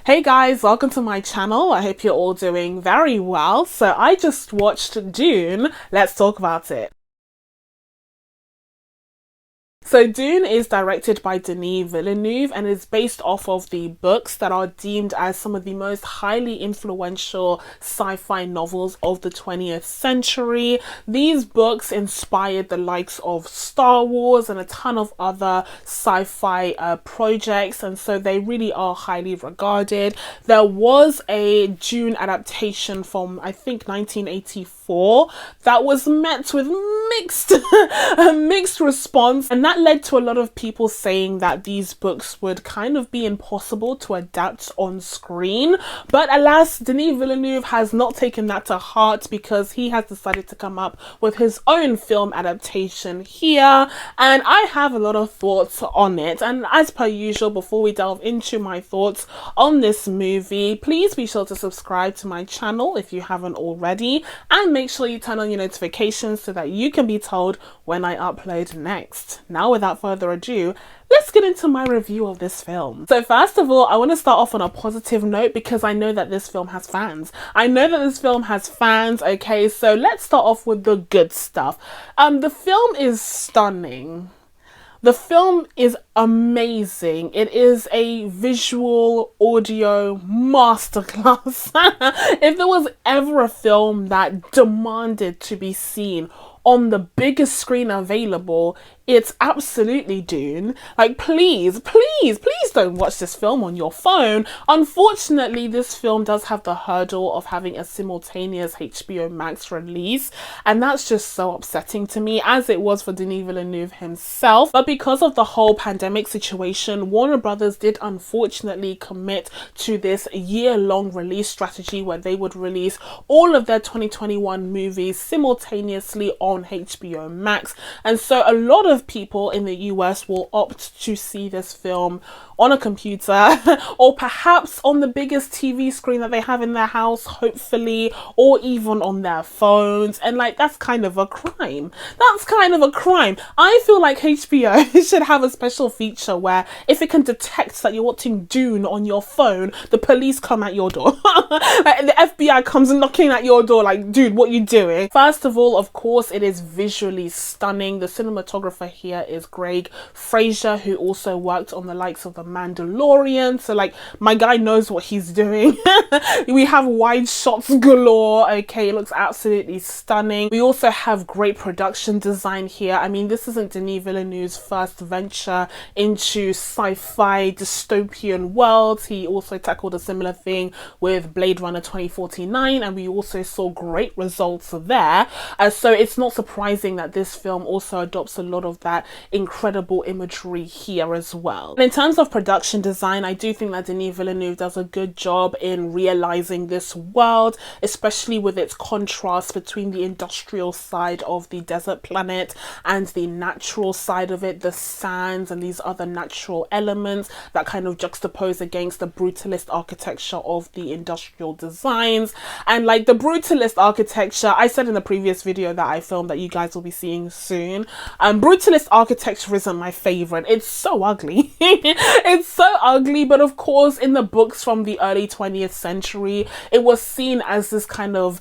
Hey guys, welcome to my channel. I hope you're all doing very well. So I just watched Dune. Let's talk about it. So Dune is directed by Denis Villeneuve and is based off of the books that are deemed as some of the most highly influential sci-fi novels of the 20th century. These books inspired the likes of Star Wars and a ton of other sci-fi projects, and so they really are highly regarded. There was a Dune adaptation from I think 1984 that was met with mixed response, and that led to a lot of people saying that these books would kind of be impossible to adapt on screen. But alas, Denis Villeneuve has not taken that to heart because he has decided to come up with his own film adaptation here, and I have a lot of thoughts on it. And as per usual, before we delve into my thoughts on this movie, please be sure to subscribe to my channel if you haven't already, and make sure you turn on your notifications so that you can be told when I upload next. Now, without further ado, let's get into my review of this film. So first of all, I want to start off on a positive note because I know that this film has fans. Okay, so let's start off with the good stuff. The film is stunning. The film is amazing. It is a visual audio masterclass. If there was ever a film that demanded to be seen on the biggest screen available, it's absolutely Dune. Like, please don't watch this film on your phone. Unfortunately, this film does have the hurdle of having a simultaneous HBO Max release, and that's just so upsetting to me, as it was for Denis Villeneuve himself. But because of the whole pandemic situation, Warner Brothers did unfortunately commit to this year-long release strategy where they would release all of their 2021 movies simultaneously on HBO Max. And so a lot of people in the US will opt to see this film on a computer or perhaps on the biggest TV screen that they have in their house, hopefully, or even on their phones. And like, that's kind of a crime. I feel like HBO should have a special feature where if it can detect that you're watching Dune on your phone, the police come at your door. Like, the FBI comes knocking at your door like, dude, what you doing? First of all, of course, it is visually stunning. The cinematographer here is Greg Fraser, who also worked on the likes of The Mandalorian, so like, my guy knows what he's doing. We have wide shots galore. Okay, it looks absolutely stunning. We also have great production design here. I mean, this isn't Denis Villeneuve's first venture into sci-fi dystopian worlds. He also tackled a similar thing with Blade Runner 2049, and we also saw great results there. So it's not surprising that this film also adopts a lot of that incredible imagery here as well. And in terms of production design, I do think that Denis Villeneuve does a good job in realizing this world, especially with its contrast between the industrial side of the desert planet and the natural side of it, the sands and these other natural elements that kind of juxtapose against the brutalist architecture of the industrial designs. And like, the brutalist architecture, I said in the previous video that I filmed that you guys will be seeing soon, brutalist architecture isn't my favorite. It's so ugly. It's so ugly, but of course in the books from the early 20th century, it was seen as this kind of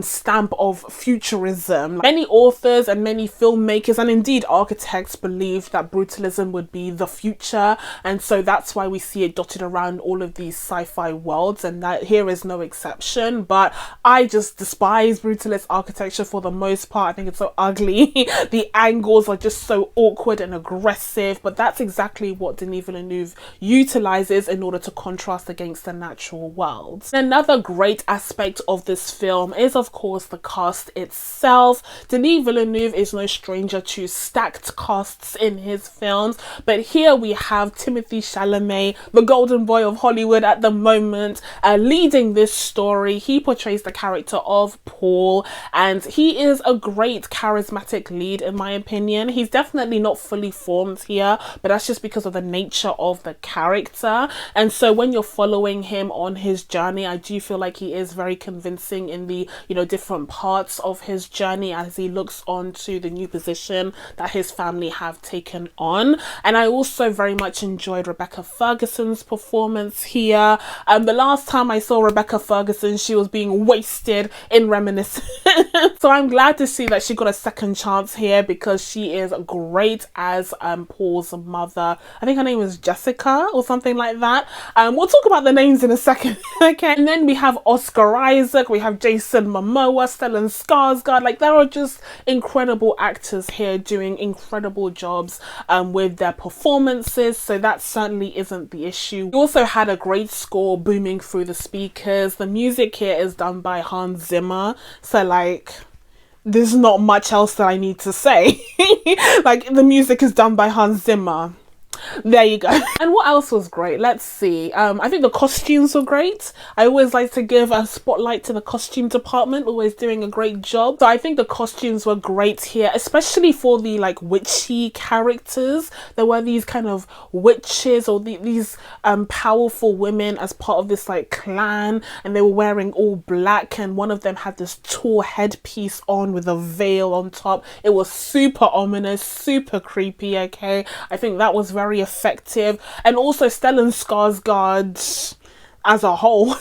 stamp of futurism. Many authors and many filmmakers and indeed architects believed that brutalism would be the future, and so that's why we see it dotted around all of these sci-fi worlds, and that here is no exception. But I just despise brutalist architecture for the most part. I think it's so ugly. The angles are just so awkward and aggressive, but that's exactly what Denis Villeneuve utilizes in order to contrast against the natural world. Another great aspect of this film is, of course, the cast itself. Denis Villeneuve is no stranger to stacked casts in his films, but here we have Timothee Chalamet, the golden boy of Hollywood at the moment, leading this story. He portrays the character of Paul, and he is a great charismatic lead in my opinion. He he's definitely not fully formed here, but that's just because of the nature of the character. And so when you're following him on his journey, I do feel like he is very convincing in the, you know, different parts of his journey as he looks on to the new position that his family have taken on. And I also very much enjoyed Rebecca Ferguson's performance here. The last time I saw Rebecca Ferguson, she was being wasted in Reminiscence. So I'm glad to see that she got a second chance here, because she is great as Paul's mother. I think her name is Jessica or something like that. We'll talk about the names in a second. Okay. And then we have Oscar Isaac, we have Jason Momoa, Stellan Skarsgård. Like, there are just incredible actors here doing incredible jobs with their performances, so that certainly isn't the issue. We also had a great score booming through the speakers. The music here is done by Hans Zimmer, so like, there's not much else that I need to say. Like, the music is done by Hans Zimmer. There you go. And what else was great? Let's see. I think the costumes were great. I always like to give a spotlight to the costume department, always doing a great job. So I think the costumes were great here, especially for the like witchy characters. There were these kind of witches, or these powerful women as part of this like clan, and they were wearing all black, and one of them had this tall headpiece on with a veil on top. It was super ominous, super creepy. Okay, I think that was very effective. And also Stellan Skarsgård as a whole,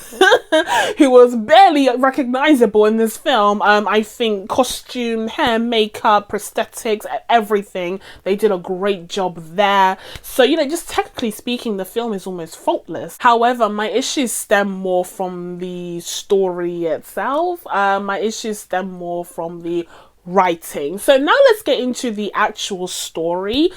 who was barely recognizable in this film. I think costume, hair, makeup, prosthetics, everything, they did a great job there. So, you know, just technically speaking, the film is almost faultless. However, my issues stem more from the story itself. My issues stem more from the writing. So now let's get into the actual story.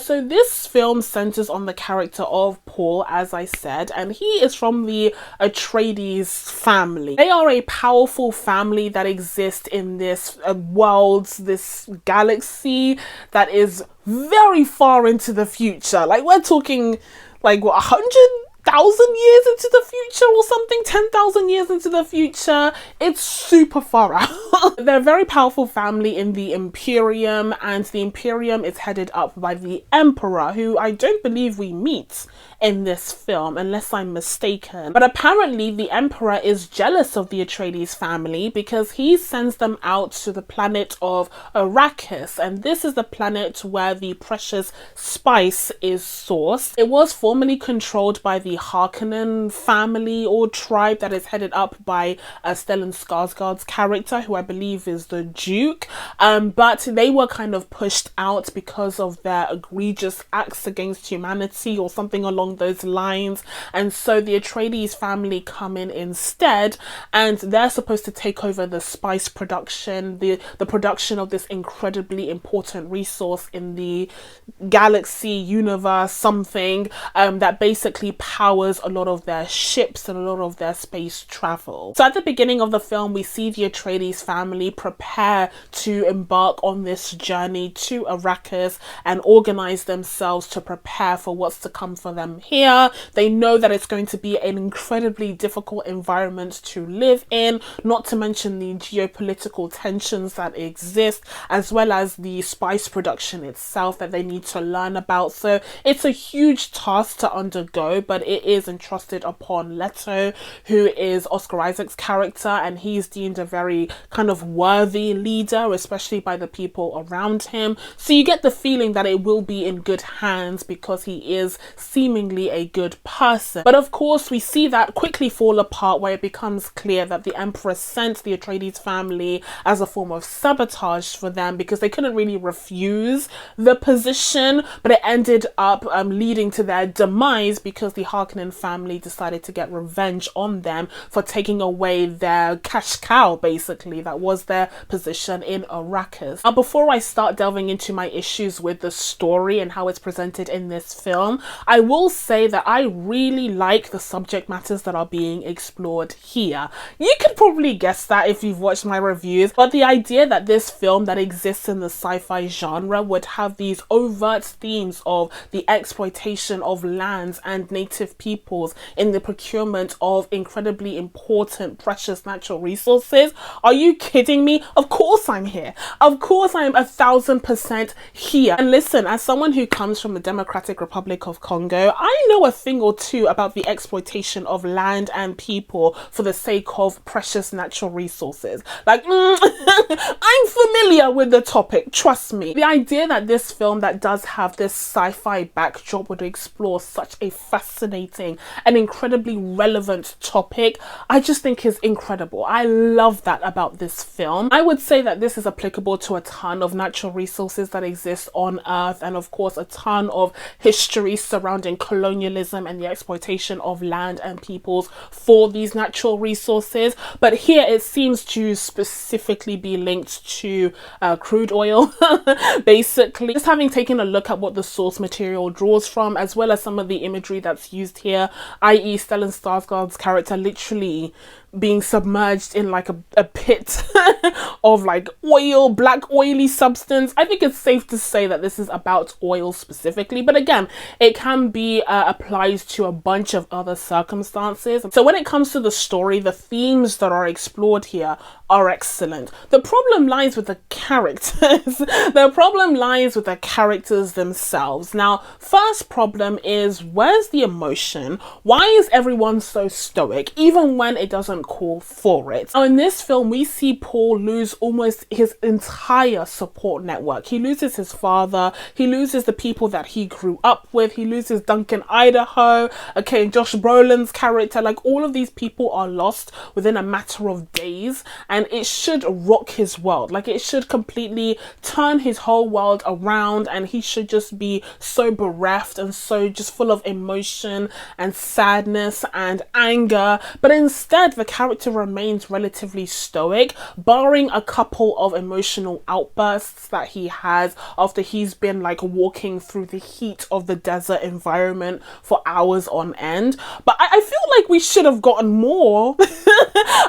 So this film centers on the character of Paul, as I said, and he is from the Atreides family. They are a powerful family that exists in this world, this galaxy that is very far into the future. Like, we're talking like what, 100,000 years into the future or something, 10,000 years into the future. It's super far out. They're a very powerful family in the Imperium, and the Imperium is headed up by the Emperor, who I don't believe we meet in this film, unless I'm mistaken. But apparently the Emperor is jealous of the Atreides family because he sends them out to the planet of Arakis, and this is the planet where the precious spice is sourced. It was formerly controlled by the Harkonnen family or tribe that is headed up by Stellan Skarsgård's character, who I believe is the Duke, but they were kind of pushed out because of their egregious acts against humanity or something along those lines, and so the Atreides family come in instead, and they're supposed to take over the spice production, the production of this incredibly important resource in the galaxy, universe, something that basically powers a lot of their ships and a lot of their space travel. So at the beginning of the film, we see the Atreides family prepare to embark on this journey to Arrakis and organize themselves to prepare for what's to come for them here. They know that it's going to be an incredibly difficult environment to live in, not to mention the geopolitical tensions that exist, as well as the spice production itself that they need to learn about. So it's a huge task to undergo, but it is entrusted upon Leto, who is Oscar Isaac's character, and he's deemed a very kind of worthy leader, especially by the people around him. So you get the feeling that it will be in good hands because he is seemingly a good person. But of course, we see that quickly fall apart where it becomes clear that the Emperor sent the Atreides family as a form of sabotage for them because they couldn't really refuse the position, but it ended up leading to their demise because the Harkonnen family decided to get revenge on them for taking away their cash cow, basically, that was their position in Arrakis. Now, before I start delving into my issues with the story and how it's presented in this film, I will will say that I really like the subject matters that are being explored here. You could probably guess that if you've watched my reviews, but the idea that this film that exists in the sci-fi genre would have these overt themes of the exploitation of lands and native peoples in the procurement of incredibly important, precious natural resources. Are you kidding me? Of course I'm here. Of course I am 1000% here. And listen, as someone who comes from the Democratic Republic of Congo, I know a thing or two about the exploitation of land and people for the sake of precious natural resources. Like, I'm familiar with the topic, trust me. The idea that this film that does have this sci-fi backdrop would explore such a fascinating and incredibly relevant topic, I just think is incredible. I love that about this film. I would say that this is applicable to a ton of natural resources that exist on Earth, and of course a ton of history surrounding colonialism and the exploitation of land and peoples for these natural resources. But here it seems to specifically be linked to crude oil, basically. Just having taken a look at what the source material draws from, as well as some of the imagery that's used here, i.e. Stellan Skarsgård's character literally being submerged in like a pit of like oil, black oily substance. I think it's safe to say that this is about oil specifically, but again, it can be applied to a bunch of other circumstances. So when it comes to the story, the themes that are explored here are excellent. The problem lies with the characters. The problem lies with the characters themselves. Now, first problem is, where's the emotion? Why is everyone so stoic, even when it doesn't call for it? Now, in this film, we see Paul lose almost his entire support network. He loses his father, he loses the people that he grew up with, he loses Duncan Idaho, okay, Josh Brolin's character. Like, all of these people are lost within a matter of days, and it should rock his world. Like, it should completely turn his whole world around, and he should just be so bereft and so just full of emotion and sadness and anger. But instead, the character remains relatively stoic, barring a couple of emotional outbursts that he has after he's been like walking through the heat of the desert environment for hours on end. But I feel like we should have gotten more.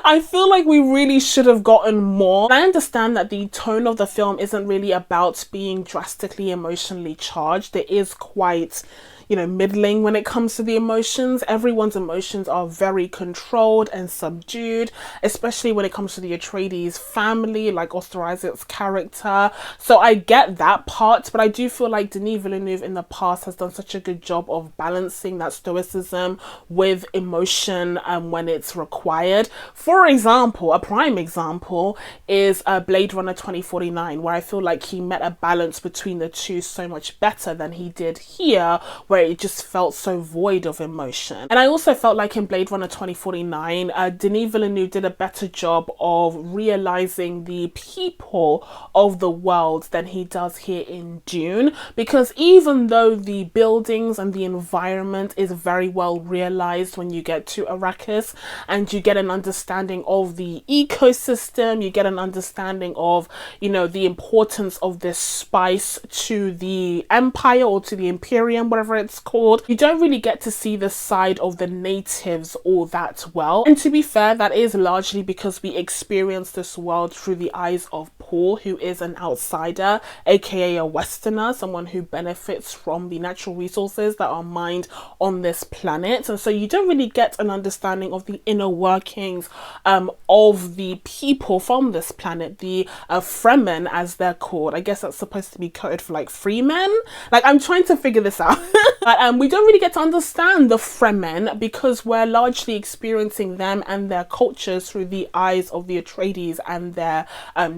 I feel like we really should have gotten more. I understand that the tone of the film isn't really about being drastically emotionally charged. It is quite, you know, middling when it comes to the emotions. Everyone's emotions are very controlled and subdued, especially when it comes to the Atreides family, like Oscar Isaac's character. So I get that part, but I do feel like Denis Villeneuve in the past has done such a good job of balancing that stoicism with emotion when it's required. For example, a prime example is Blade Runner 2049, where I feel like he met a balance between the two so much better than he did here, where it just felt so void of emotion. And I also felt like in Blade Runner 2049, Denis Villeneuve did a better job of realizing the people of the world than he does here in Dune, because even though the buildings and the environment is very well realized when you get to Arakis, and you get an understanding of the ecosystem, you get an understanding of, you know, the importance of this spice to the Empire or to the Imperium, whatever it's called, you don't really get to see the side of the natives all that well. And to be fair, that is largely because we experience this world through the eyes of Paul, who is an outsider, aka a Westerner, someone who benefits from the natural resources that are mined on this planet. And so you don't really get an understanding of the inner workings of the people from this planet, the Fremen as they're called. I guess that's supposed to be coded for like freemen. Like, I'm trying to figure this out. But we don't really get to understand the Fremen because we're largely experiencing them and their cultures through the eyes of the Atreides and their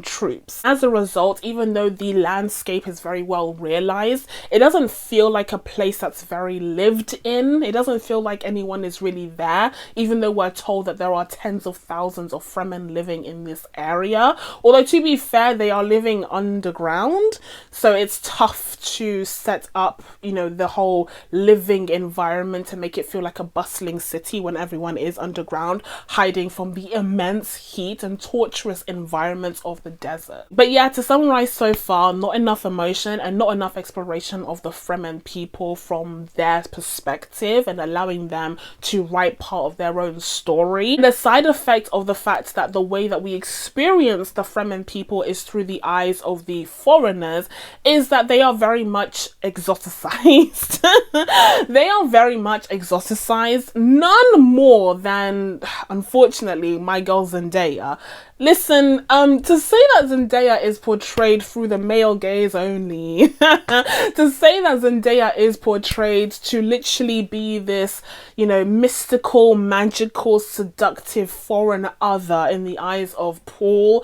troops. As a result, even though the landscape is very well realized, it doesn't feel like a place that's very lived in. It doesn't feel like anyone is really there, even though we're told that there are tens of thousands of Fremen living in this area. Although, to be fair, they are living underground, so it's tough to set up, you know, the whole living environment to make it feel like a bustling city when everyone is underground, hiding from the immense heat and torturous environments of the desert. it. But yeah, to summarize so far, not enough emotion and not enough exploration of the Fremen people from their perspective and allowing them to write part of their own story. And the side effect of the fact that the way that we experience the Fremen people is through the eyes of the foreigners is that they are very much exoticized. They are very much exoticized, none more than, unfortunately, my girl Zendaya. Listen, to say that Zendaya is portrayed through the male gaze only, to say that Zendaya is portrayed to literally be this, you know, mystical, magical, seductive foreign other in the eyes of Paul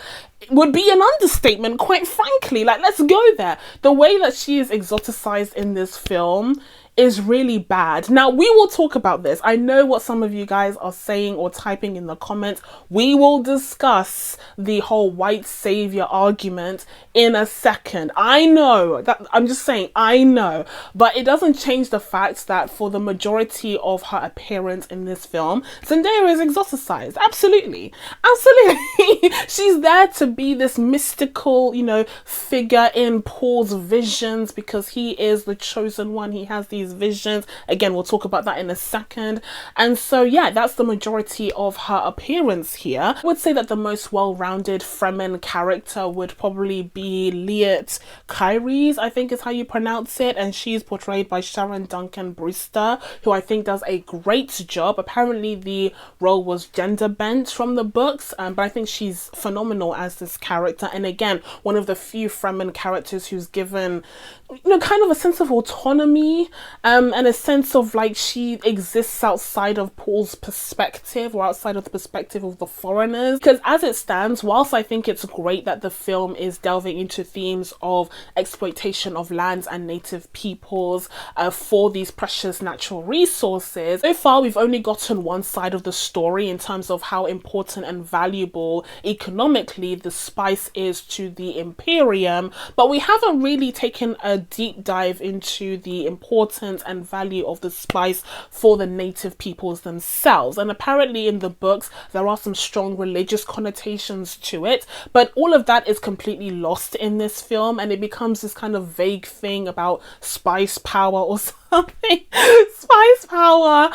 would be an understatement, quite frankly. Like, let's go there. The way that she is exoticized in this film is really bad. Now, we will talk about this. I know what some of you guys are saying or typing in the comments. We will discuss the whole white savior argument in a second. I know that, I'm just saying, I know, but it doesn't change the fact that for the majority of her appearance in this film, Zendaya is exoticized. Absolutely. Absolutely. She's there to be this mystical, you know, figure in Paul's visions because he is the chosen one. He has these visions. Again, we'll talk about that in a second. And so, yeah, that's the majority of her appearance here. I would say that the most well-rounded Fremen character would probably be Liet Kyries, I think is how you pronounce it. And she's portrayed by Sharon Duncan Brewster, who I think does a great job. Apparently, the role was gender bent from the books, but I think she's phenomenal as this character. And again, one of the few Fremen characters who's given, you know, kind of a sense of autonomy, and a sense of like she exists outside of Paul's perspective or outside of the perspective of the foreigners. Because as it stands, whilst I think it's great that the film is delving into themes of exploitation of lands and native peoples for these precious natural resources, so far we've only gotten one side of the story in terms of how important and valuable economically the spice is to the Imperium, but we haven't really taken a deep dive into the importance and value of the spice for the native peoples themselves. And apparently in the books there are some strong religious connotations to it, but all of that is completely lost in this film, and it becomes this kind of vague thing about spice power or something. Spice power,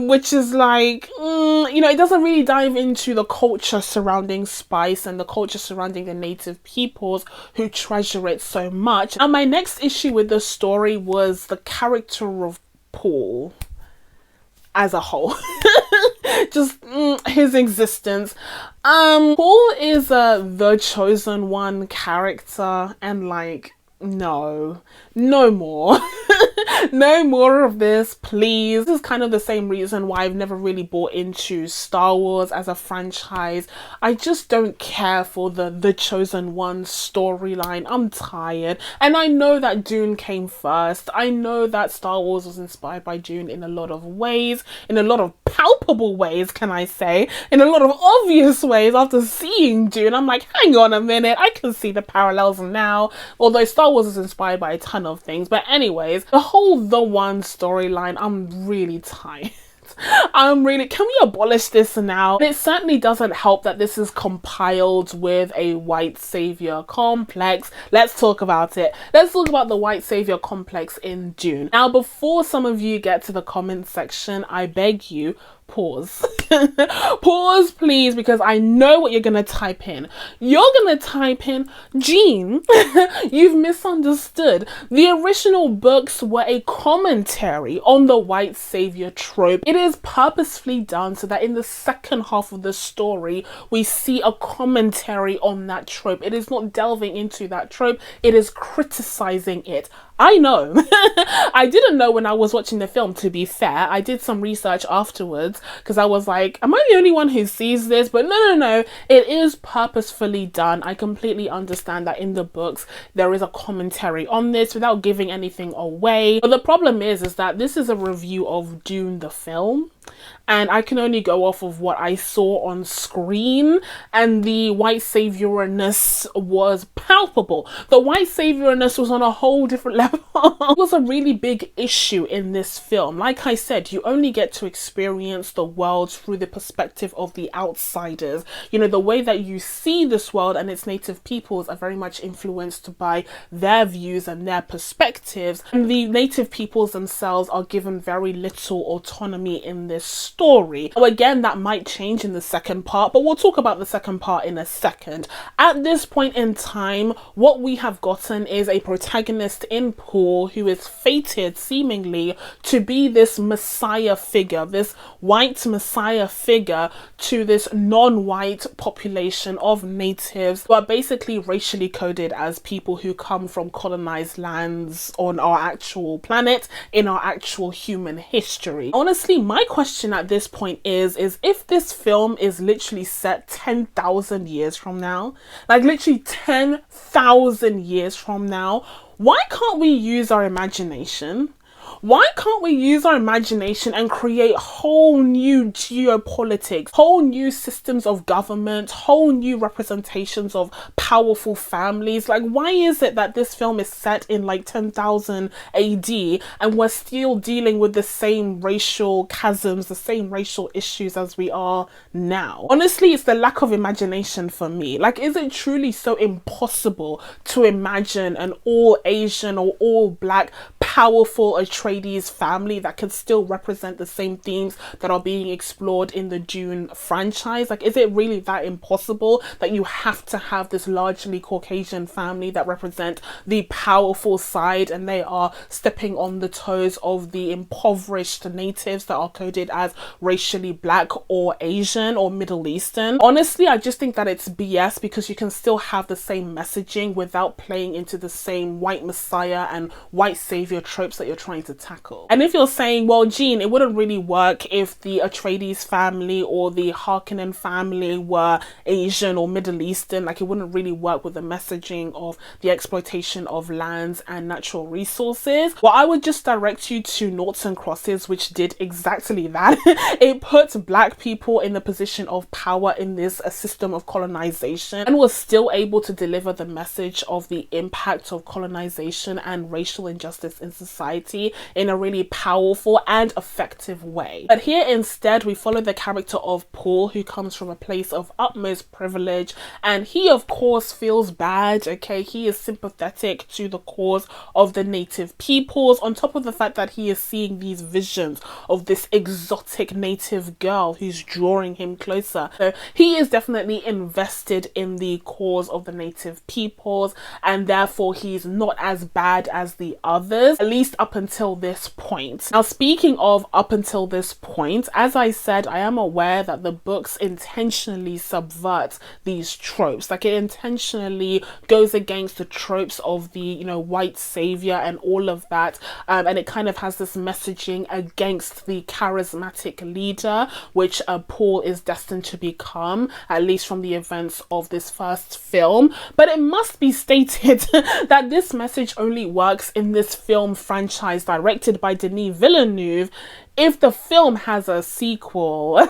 which is like, you know, it doesn't really dive into the culture surrounding spice and the culture surrounding the native peoples who treasure it so much. And my next issue with the story was the character of Paul as a whole. Just his existence. Paul is the chosen one character, and like, no more. No more of this, please. This is kind of the same reason why I've never really bought into Star Wars as a franchise. I just don't care for the chosen one storyline. I'm tired. And I know that Dune came first. I know that Star Wars was inspired by Dune in a lot of ways, in a lot of palpable ways, can I say, in a lot of obvious ways. After seeing Dune, I'm like, hang on a minute, I can see the parallels now, although Star Wars is inspired by a ton of things. But anyways, the whole The One storyline, I'm really tired. Can we abolish this now? It certainly doesn't help that this is compiled with a white savior complex. Let's talk about it. Let's talk about the white savior complex in Dune. Now, before some of you get to the comment section, I beg you, pause. Pause, please, because I know what you're gonna type in. You're gonna type in, Jean, you've misunderstood. The original books were a commentary on the white savior trope. It is purposefully done so that in the second half of the story we see a commentary on that trope. It is not delving into that trope, it is criticizing it. I know. I didn't know when I was watching the film, to be fair. I did some research afterwards because I was like, am I the only one who sees this? But no. It is purposefully done. I completely understand that in the books there is a commentary on this without giving anything away. But the problem is that this is a review of Dune the film. And I can only go off of what I saw on screen, and the white saviorness was palpable. The white saviorness was on a whole different level. It was a really big issue in this film. Like I said, you only get to experience the world through the perspective of the outsiders. You know, the way that you see this world and its native peoples are very much influenced by their views and their perspectives. And the native peoples themselves are given very little autonomy in this story. So again, that might change in the second part, but we'll talk about the second part in a second. At this point in time, what we have gotten is a protagonist in Paul who is fated seemingly to be this messiah figure, this white messiah figure to this non-white population of natives who are basically racially coded as people who come from colonized lands on our actual planet in our actual human history. Honestly, my question at this point is if this film is literally set 10,000 years from now, like literally 10,000 years from now, why can't we use our imagination? Why can't we use our imagination and create whole new geopolitics, whole new systems of government, whole new representations of powerful families? Like, why is it that this film is set in like 10,000 AD and we're still dealing with the same racial chasms, the same racial issues as we are now? Honestly, it's the lack of imagination for me. Like, is it truly so impossible to imagine an all Asian or all black powerful Atreides family that can still represent the same themes that are being explored in the Dune franchise? Like, is it really that impossible that you have to have this largely Caucasian family that represent the powerful side and they are stepping on the toes of the impoverished natives that are coded as racially black or Asian or Middle Eastern? Honestly, I just think that it's BS, because you can still have the same messaging without playing into the same white messiah and white savior tropes that you're trying to tackle. And if you're saying, well, Jean, it wouldn't really work if the Atreides family or the Harkonnen family were Asian or Middle Eastern, like it wouldn't really work with the messaging of the exploitation of lands and natural resources, well, I would just direct you to Noughts and Crosses, which did exactly that. It put black people in the position of power in this system of colonization and was still able to deliver the message of the impact of colonization and racial injustice in society in a really powerful and effective way. But here instead we follow the character of Paul, who comes from a place of utmost privilege, and he of course feels bad, okay? He is sympathetic to the cause of the native peoples, on top of the fact that he is seeing these visions of this exotic native girl who's drawing him closer. So he is definitely invested in the cause of the native peoples, and therefore he's not as bad as the others, at least up until this point. Now, speaking of up until this point, as I said, I am aware that the books intentionally subvert these tropes. Like, it intentionally goes against the tropes of the, you know, white savior and all of that, and it kind of has this messaging against the charismatic leader, which Paul is destined to become, at least from the events of this first film. But it must be stated that this message only works in this film franchise directed by Denis Villeneuve if the film has a sequel.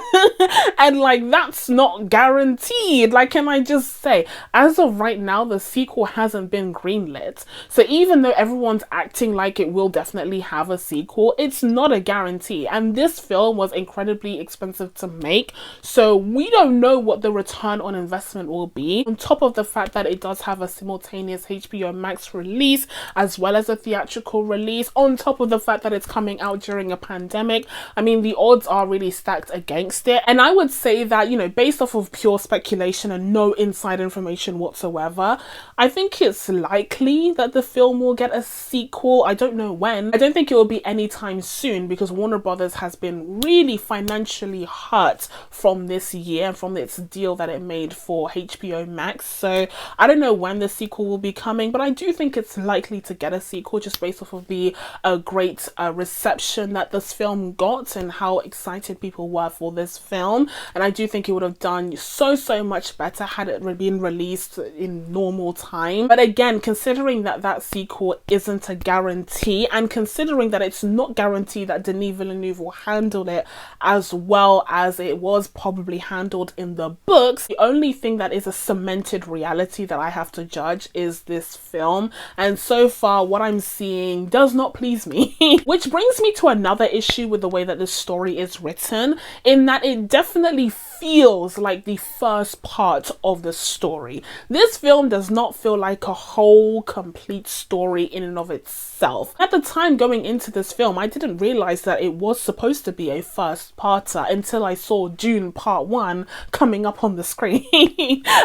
And like, that's not guaranteed. Like, can I just say, as of right now, the sequel hasn't been greenlit. So even though everyone's acting like it will definitely have a sequel, it's not a guarantee. And this film was incredibly expensive to make, so we don't know what the return on investment will be, on top of the fact that it does have a simultaneous HBO Max release as well as a theatrical release, on top of the fact that it's coming out during a pandemic. I mean, the odds are really stacked against it. And I would say that, you know, based off of pure speculation and no inside information whatsoever, I think it's likely that the film will get a sequel. I don't know when. I don't think it will be anytime soon, because Warner Brothers has been really financially hurt from this year, from its deal that it made for HBO Max. So I don't know when the sequel will be coming, but I do think it's likely to get a sequel, just based off of the great reception that this film reaction got and how excited people were for this film, and I do think it would have done so much better had it been released in normal time. But again, considering that that sequel isn't a guarantee, and considering that it's not guaranteed that Denis Villeneuve will handle it as well as it was probably handled in the books, the only thing that is a cemented reality that I have to judge is this film, and so far what I'm seeing does not please me. Which brings me to another issue with the way that this story is written, in that it definitely feels like the first part of the story. This film does not feel like a whole complete story in and of itself. At the time going into this film, I didn't realize that it was supposed to be a first parter until I saw Dune Part 1 coming up on the screen.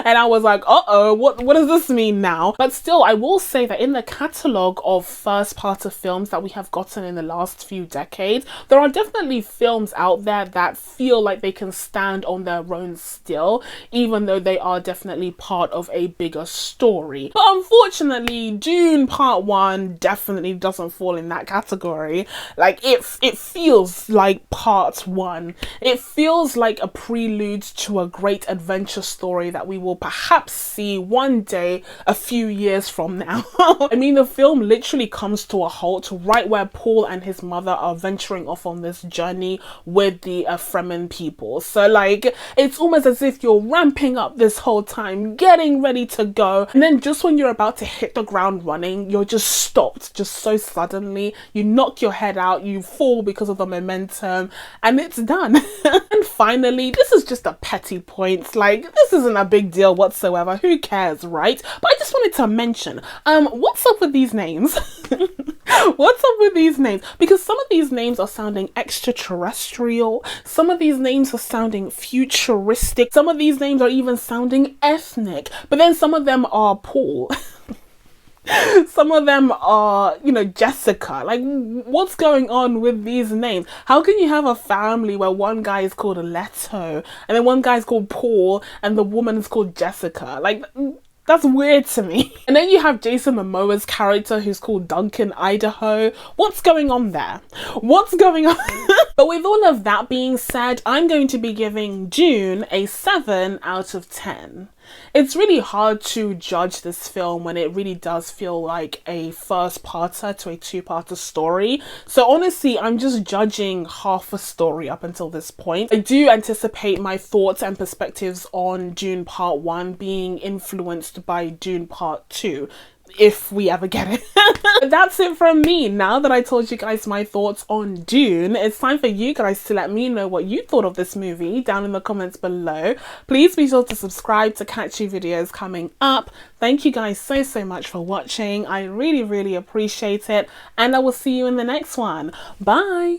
And I was like, uh-oh, what does this mean now? But still, I will say that in the catalogue of first parter films that we have gotten in the last few decades, there are definitely films out there that feel like they can stand on their own still, even though they are definitely part of a bigger story. But unfortunately, Dune Part 1 definitely doesn't fall in that category. Like, it feels like part 1. It feels like a prelude to a great adventure story that we will perhaps see one day a few years from now. I mean, the film literally comes to a halt right where Paul and his mother are venturing off on this journey with the Fremen people. So like, it's almost as if you're ramping up this whole time, getting ready to go, and then just when you're about to hit the ground running, you're just stopped just so suddenly. You knock your head out, you fall because of the momentum, and it's done. And finally, this is just a petty point, like this isn't a big deal whatsoever, who cares, right? But I just wanted to mention, what's up with these names? What's up with these names? Because some of these names are sounding extraterrestrial, some of these names are sounding futuristic, some of these names are even sounding ethnic, but then some of them are Paul. Some of them are, you know, Jessica. Like, what's going on with these names? How can you have a family where one guy is called Leto and then one guy is called Paul and the woman is called Jessica? Like, that's weird to me. And then you have Jason Momoa's character who's called Duncan Idaho. What's going on there? What's going on? But with all of that being said, I'm going to be giving Dune a 7 out of 10. It's really hard to judge this film when it really does feel like a first parter to a two-parter story. So honestly, I'm just judging half a story up until this point. I do anticipate my thoughts and perspectives on Dune Part 1 being influenced by Dune Part 2. If we ever get it. But that's it from me. Now that I told you guys my thoughts on Dune, it's time for you guys to let me know what you thought of this movie down in the comments below. Please be sure to subscribe to catch new videos coming up. Thank you guys so much for watching. I really appreciate it, and I will see you in the next one. Bye.